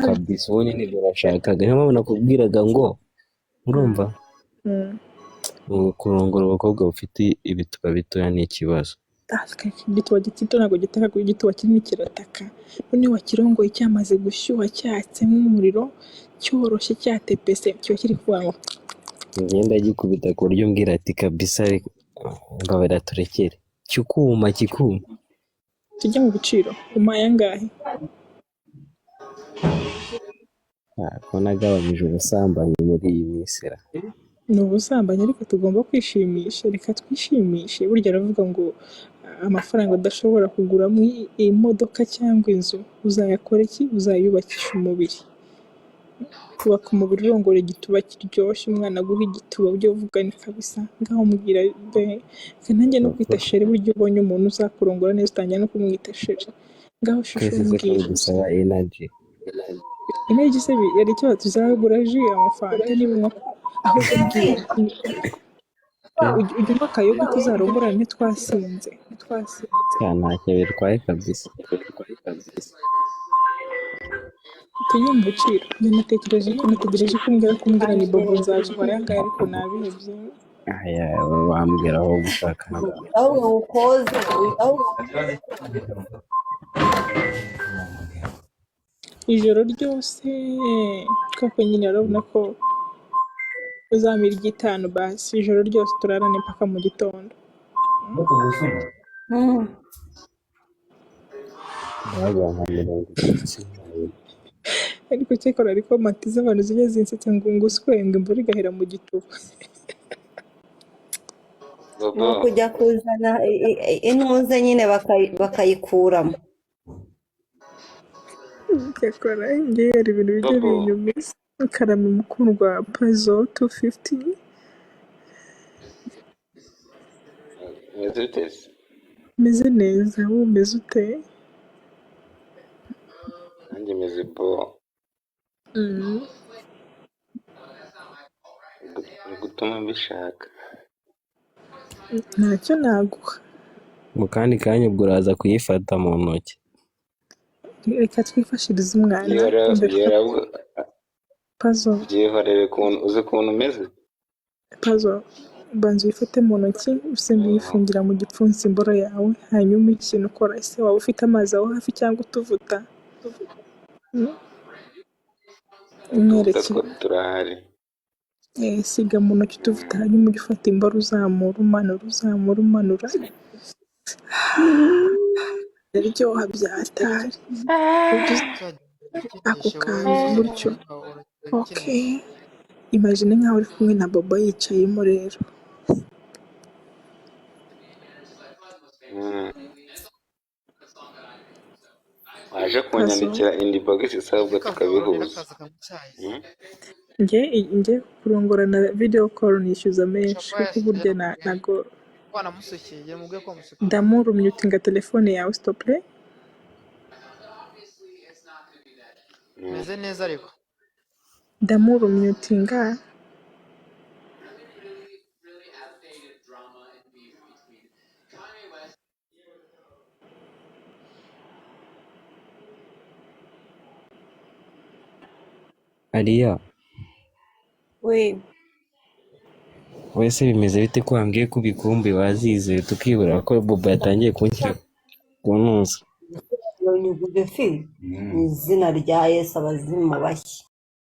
kabisa ubu nyine birashakaga niyo mpamvu nakubwiraga ngo urumva kurongora abakobwa bafite ibituba bitoya ni ikibazo. igituba gito ntabwo gitaka kuri igituba kinini kirataka, noneho wakirongoye cyamaze gushyuha cyatsemo umuriro cyoroshye cyatepese kiba kiri kuvuga ngo ngenda gikubita ku buryo mbwira ati kabisa mbabara turekere kikuma tujya mu biciro umpaye angahe? ko nagabanyije ubusambanyi muri iyi minsi ni ubusambanyi ariko tugomba kwishimisha, reka twishimishe. Burya aravuga ngo amafaranga udashobora kuguramo imodoka cyangwa inzu uzayakora iki? Uzayubakisha umubiri. Kubaka umubiri urongora igituba kiryoshye, umwana aguha igituba ujye uvuga ni kabisa ngaho mubwira nanjye no kwita sheri. Burya ubonye umuntu uzakurongora neza utangira no kumwita sheri, ngaho shusho mbwira gusaba energy se yari icyo tuzagura ji amafanta n'ibintu aho ubwira ujya unywa akayoga tuzarongorana ntitwasinze ntacyo bitwaye kabisa tujye mu biciro. Njye natekereje ko umbwira ni bobo nzazuba yangaye ariko nabihebye. wambwira aho gushaka ahubwo ukoze ijoro ryose koko nyine urabona ko uzamira igitanu basi ijoro ryose turarane mpaka mu gitondo. ariko cyekora ariko matiza abantu zijya zinsetsa ngo nguswenge imvura igahera mu gituba. ni ukujya kuzana intuze nyine bakayikuramo. cyekora ngewe hari ibintu bijya binyumiza. Karame mukundwa Pazo 250 meze neza, wowe umeze ute? nanjye meze bo gutuma mbishaka ntacyo naguha mu kandi kanya ubwo uraza kuyifata mu ntoki. reka twifashirize umwana Pazo byihorere uzi ukuntu umeze Pazo banza uyifate mu ntoki usembe uyifungira mu gipfunsi imboro yawe, hanyuma ikintu ukora ese waba ufite amazi aho hafi cyangwa utuvuta umwereke turahari siga mu ntoki utuvuta, hanyuma ujye ufata imboro uzamura umanura iryoha byatari ako kantu gutyo. Okay, imagine nkaho uri kumwe na Bobo yicayemo rero. waje kunyandikira inbox isabwa tukabihuza. njye kurongorana video call nishyuza menshi kuko burya nago Damuru myutinga telefone yawe stop le meze neza ariko Damuru myutinga Aliya wese bimeze bite ko wambwiye ko ibikumbi bazizeye tukibura ko Bobo yatangiye kunshyira ku ntuza ni izina rya Yesu abazimu bashya.